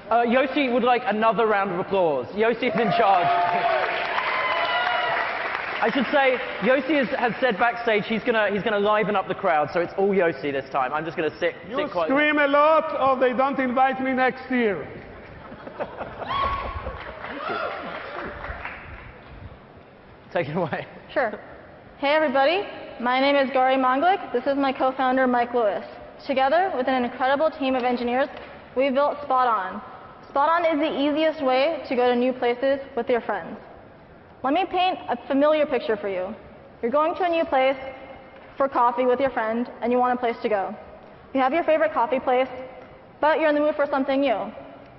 Yossi would like another round of applause. Yossi is in charge. I should say, Yossi has said backstage he's gonna liven up the crowd, so it's all Yossi this time. I'm just gonna sit quiet. You scream a lot, or they don't invite me next year. Take it away. Sure. Hey everybody, my name is Gary Monglik. This is my co-founder Mike Lewis. Together with an incredible team of engineers, we built Spoton. Spoton is the easiest way to go to new places with your friends. Let me paint a familiar picture for you. You're going to a new place for coffee with your friend and you want a place to go. You have your favorite coffee place, but you're in the mood for something new.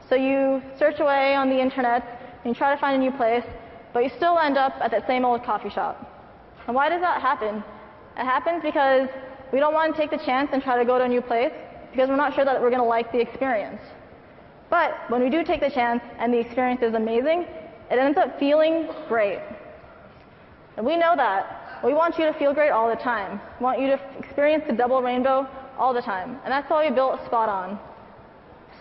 So you search away on the internet and you try to find a new place, but you still end up at that same old coffee shop. And why does that happen? It happens because we don't want to take the chance and try to go to a new place because we're not sure that we're going to like the experience. But when we do take the chance and the experience is amazing, it ends up feeling great. And we know that. We want you to feel great all the time. We want you to experience the double rainbow all the time. And that's why we built Spoton.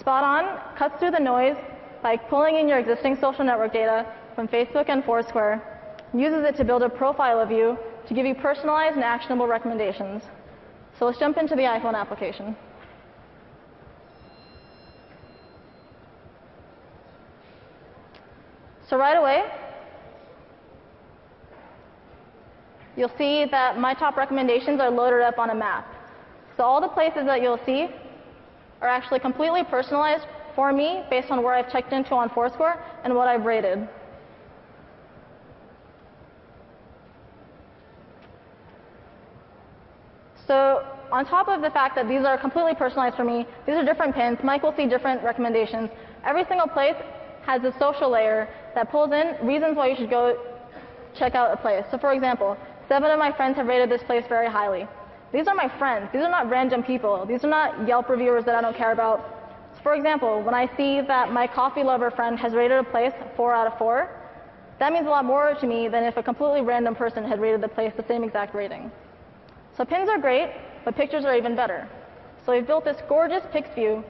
Spoton cuts through the noise by pulling in your existing social network data from Facebook and Foursquare, and uses it to build a profile of you to give you personalized and actionable recommendations. So let's jump into the iPhone application. So right away, you'll see that my top recommendations are loaded up on a map. So all the places that you'll see are actually completely personalized for me based on where I've checked into on Foursquare and what I've rated. So on top of the fact that these are completely personalized for me, these are different pins. Mike will see different recommendations. Every single place has a social layer that pulls in reasons why you should go check out a place. So for example, 7 of my friends have rated this place very highly. These are my friends. These are not random people. These are not Yelp reviewers that I don't care about. So for example, when I see that my coffee lover friend has rated a place 4 out of 4, that means a lot more to me than if a completely random person had rated the place the same exact rating. So pins are great, but pictures are even better. So we've built this gorgeous pics view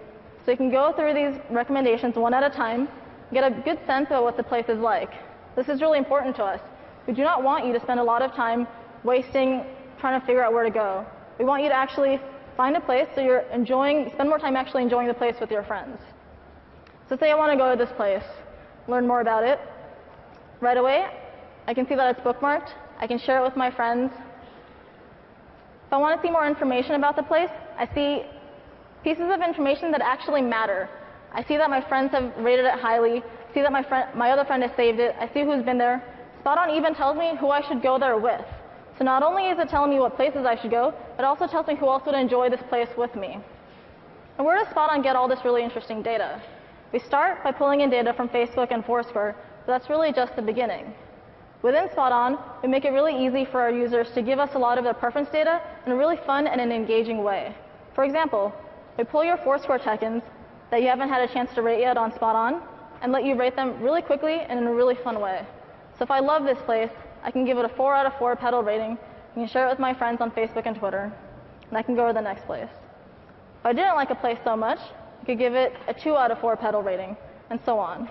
so you can go through these recommendations one at a time, get a good sense of what the place is like. This is really important to us. We do not want you to spend a lot of time wasting trying to figure out where to go. We want you to actually find a place so you're spend more time actually enjoying the place with your friends. So say I want to go to this place, learn more about it. Right away, I can see that it's bookmarked. I can share it with my friends. If I want to see more information about the place, I see pieces of information that actually matter. I see that my friends have rated it highly, see that my other friend has saved it, I see who's been there. Spoton even tells me who I should go there with. So not only is it telling me what places I should go, it also tells me who else would enjoy this place with me. And where does Spoton get all this really interesting data? We start by pulling in data from Facebook and Foursquare, but that's really just the beginning. Within Spoton, we make it really easy for our users to give us a lot of their preference data in a really fun and an engaging way. For example, we pull your Foursquare check-ins that you haven't had a chance to rate yet on Spoton and let you rate them really quickly and in a really fun way. So if I love this place, I can give it a 4 out of 4 petal rating. I can share it with my friends on Facebook and Twitter, and I can go to the next place. If I didn't like a place so much, I could give it a 2 out of 4 petal rating, and so on.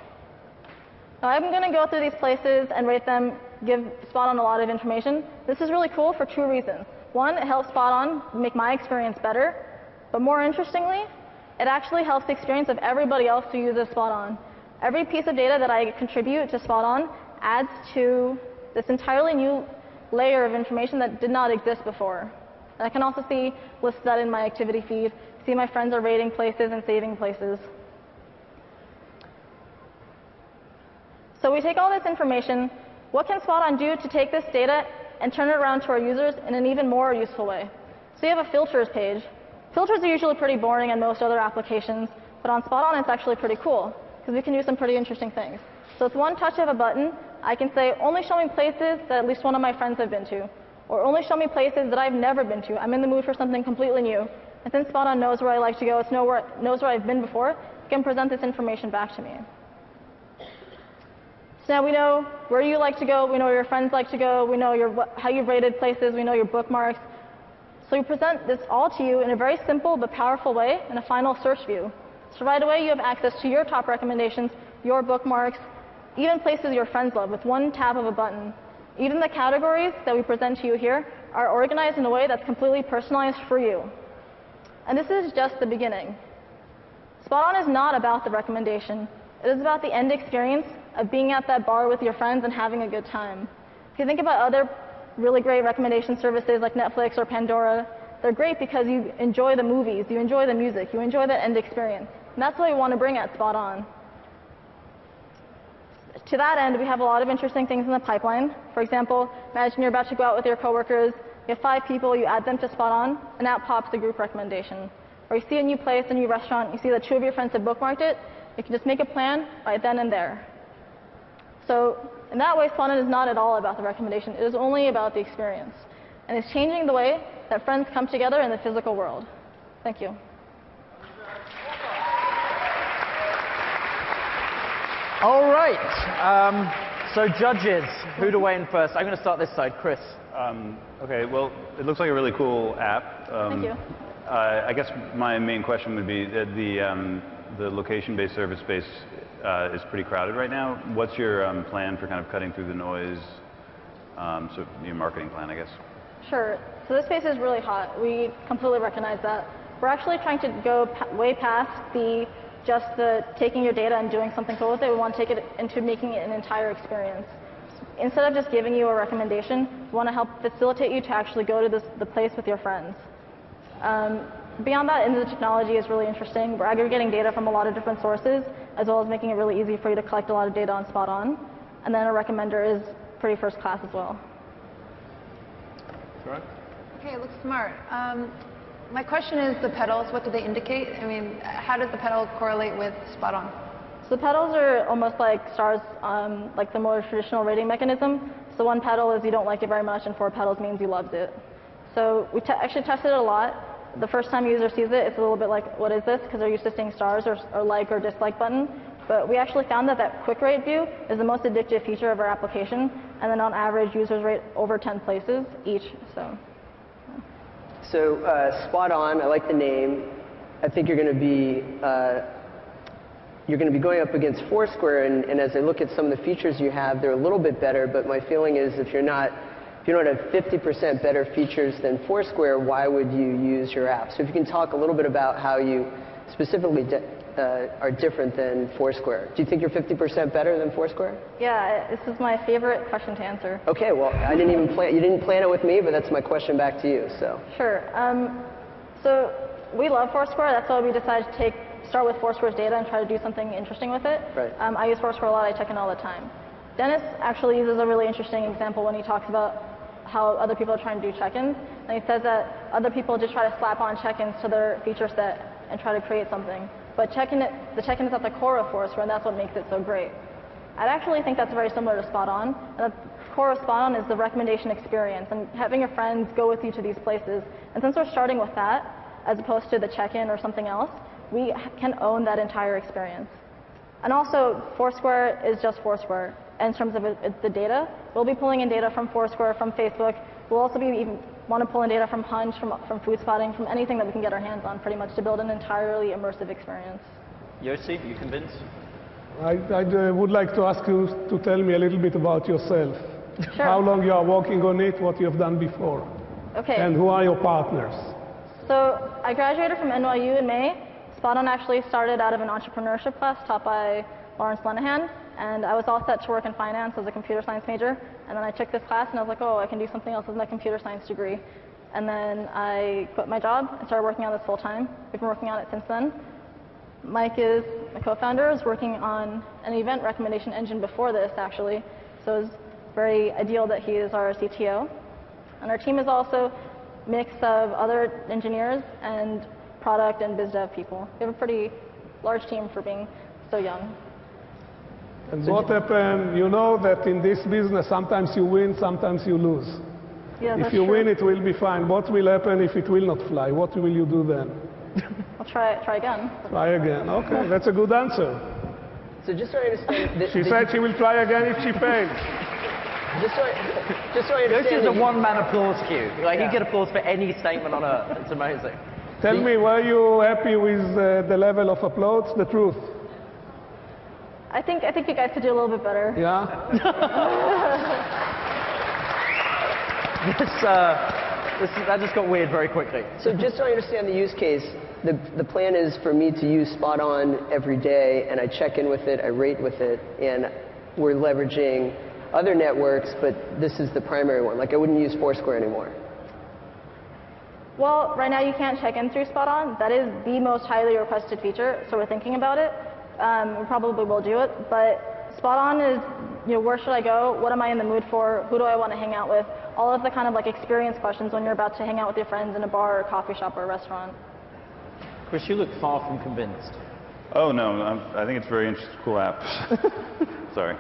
Now I'm going to go through these places and rate them, give Spoton a lot of information. This is really cool for 2 reasons. One, it helps Spoton make my experience better, but more interestingly, it actually helps the experience of everybody else who uses Spoton. Every piece of data that I contribute to Spoton adds to this entirely new layer of information that did not exist before. And I can also list that in my activity feed, see my friends are rating places and saving places. So we take all this information. What can Spoton do to take this data and turn it around to our users in an even more useful way? So you have a filters page. Filters are usually pretty boring in most other applications, but on Spoton it's actually pretty cool because we can do some pretty interesting things. So with one touch of a button, I can say, only show me places that at least one of my friends have been to, or only show me places that I've never been to. I'm in the mood for something completely new. And since Spoton knows where I like to go, it knows where I've been before, it can present this information back to me. So now we know where you like to go, we know where your friends like to go, we know how you've rated places, we know your bookmarks. So we present this all to you in a very simple but powerful way in a final search view. So right away, you have access to your top recommendations, your bookmarks, even places your friends love with one tap of a button. Even the categories that we present to you here are organized in a way that's completely personalized for you. And this is just the beginning. Spoton is not about the recommendation. It is about the end experience of being at that bar with your friends and having a good time. If you think about other really great recommendation services like Netflix or Pandora, they're great because you enjoy the movies, you enjoy the music, you enjoy that end experience. And that's what we want to bring at Spoton. To that end, we have a lot of interesting things in the pipeline. For example, imagine you're about to go out with your coworkers, you have 5 people, you add them to Spoton, and out pops a group recommendation. Or you see a new place, a new restaurant, you see that 2 of your friends have bookmarked it, you can just make a plan right then and there. So in that way, Spoton is not at all about the recommendation. It is only about the experience. And it's changing the way that friends come together in the physical world. Thank you. All right. So judges, who to weigh in first? I'm going to start this side. Chris. Okay, well, it looks like a really cool app. Thank you. I guess my main question would be that the location-based service space is pretty crowded right now. What's your plan for kind of cutting through the noise? So your marketing plan, I guess. Sure. So this space is really hot. We completely recognize that. We're actually trying to go way past just the taking your data and doing something cool with it. We want to take it into making it an entire experience. Instead of just giving you a recommendation, we want to help facilitate you to actually go to the place with your friends. Beyond that, the technology is really interesting. We're aggregating data from a lot of different sources, as well as making it really easy for you to collect a lot of data on Spoton. And then a recommender is pretty first class as well. Right. Okay, it looks smart. My question is the pedals, what do they indicate? I mean, how does the pedal correlate with Spoton? So the pedals are almost like stars, like the more traditional rating mechanism. So 1 pedal is you don't like it very much, and 4 pedals means you loved it. So we actually tested it a lot. The first time a user sees it, it's a little bit like, what is this? Because they're used to seeing stars or like or dislike button. But we actually found that quick rate view is the most addictive feature of our application. And then on average, users rate over 10 places each. So Spoton, I like the name. I think you're going to be going up against Foursquare, and as I look at some of the features you have, they're a little bit better. But my feeling is if you don't have 50% better features than Foursquare, why would you use your app? So if you can talk a little bit about how you specifically are different than Foursquare. Do you think you're 50% better than Foursquare? Yeah, this is my favorite question to answer. Okay, well, you didn't plan it with me, but that's my question back to you. So. Sure. So we love Foursquare. That's why we decided to start with Foursquare's data and try to do something interesting with it. Right. I use Foursquare a lot. I check in all the time. Dennis actually uses a really interesting example when he talks about how other people are trying to do check-ins. And he says that other people just try to slap on check-ins to their feature set and try to create something. But the check-in is at the core of Foursquare, and that's what makes it so great. I actually think that's very similar to Spoton. And the core of Spoton is the recommendation experience and having your friends go with you to these places. And since we're starting with that, as opposed to the check-in or something else, we can own that entire experience. And also, Foursquare is just Foursquare. In terms of the data, we'll be pulling in data from Foursquare, from Facebook. We'll also want to pull in data from Hunch, from Food Spotting, from anything that we can get our hands on, pretty much, to build an entirely immersive experience. Yossi, you convinced? I would like to ask you to tell me a little bit about yourself. Sure. How long you are working on it, what you have done before, Okay. and who are your partners? So I graduated from NYU in May. Spoton actually started out of an entrepreneurship class taught by Lawrence Lenahan. And I was all set to work in finance as a computer science major. And then I took this class and I was like, oh, I can do something else with my computer science degree. And then I quit my job and started working on this full time. We've been working on it since then. Mike is my co-founder, is working on an event recommendation engine before this, actually. So it's very ideal that he is our CTO. And our team is also a mix of other engineers and product and biz dev people. We have a pretty large team for being so young. And what happened, you know that in this business, sometimes you win, sometimes you lose. Yeah, If that's you true. win, it will be fine. What will happen if it will not fly? What will you do then? I'll try again. Try again. Okay, that's a good answer. So just so I understand, She said she will try again if she fails. just so I Yossi understand. is a one-man applause cue. Like, you get applause for any statement on Earth. It's amazing. Tell me, were you happy with the level of applause? The truth. I think you guys could do a little bit better. Yeah? That just got weird very quickly. So just so I understand the use case, the plan is for me to use Spoton every day, and I check in with it, I rate with it, and we're leveraging other networks, but this is the primary one. Like I wouldn't use Foursquare anymore. Well, right now you can't check in through Spoton. That is the most highly requested feature, so we're thinking about it. We probably will do it, but Spoton is, where should I go? What am I in the mood for? Who do I want to hang out with? All of the kind of like experience questions when you're about to hang out with your friends in a bar or a coffee shop or a restaurant. Chris, you look far from convinced. Oh no, I think it's a very interesting, cool app. Sorry.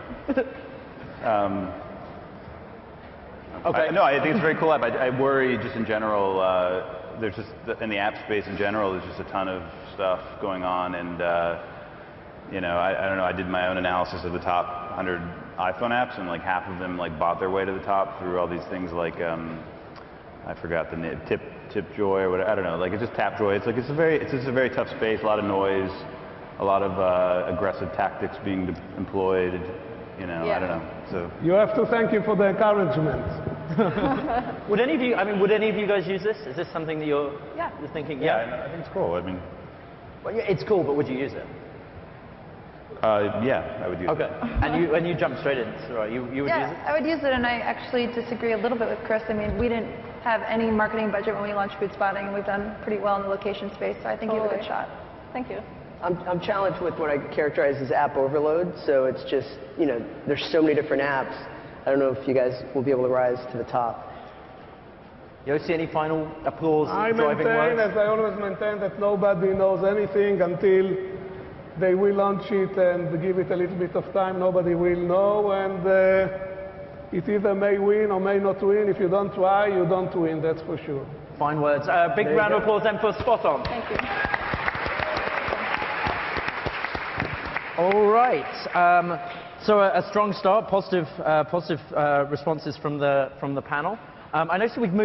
Okay. No, I think it's a very cool app. I worry just in general, there's just, in the app space in general, there's just a ton of stuff going on, and I don't know, I did my own analysis of the top 100 iPhone apps, and like half of them like bought their way to the top through all these things like, I forgot the name, Tipjoy or whatever, I don't know, like it's just Tapjoy. It's like, it's just a very tough space, a lot of noise, a lot of aggressive tactics being employed, I don't know, so. You have to thank you for the encouragement. Would any of you guys use this? Is this something that you're thinking? Yeah, I think it's cool. I mean, well, yeah, it's cool, but would you use it? Yeah, I would use it. Okay. And you jumped straight in, so right, you would use it? Yeah, I would use it, and I actually disagree a little bit with Chris. I mean, we didn't have any marketing budget when we launched Food Spotting, and we've done pretty well in the location space, so I think you have a good shot. Thank you. I'm challenged with what I characterize as app overload, so it's just, there's so many different apps. I don't know if you guys will be able to rise to the top. Yossi, any final applause I driving maintain, words? as I always maintain, that nobody knows anything until they will launch it and give it a little bit of time. Nobody will know, and it either may win or may not win. If you don't try, you don't win, that's for sure. Fine words. Big round of applause then for Spoton. Thank you. All right. So a strong start, positive responses from the panel. I noticed we've moved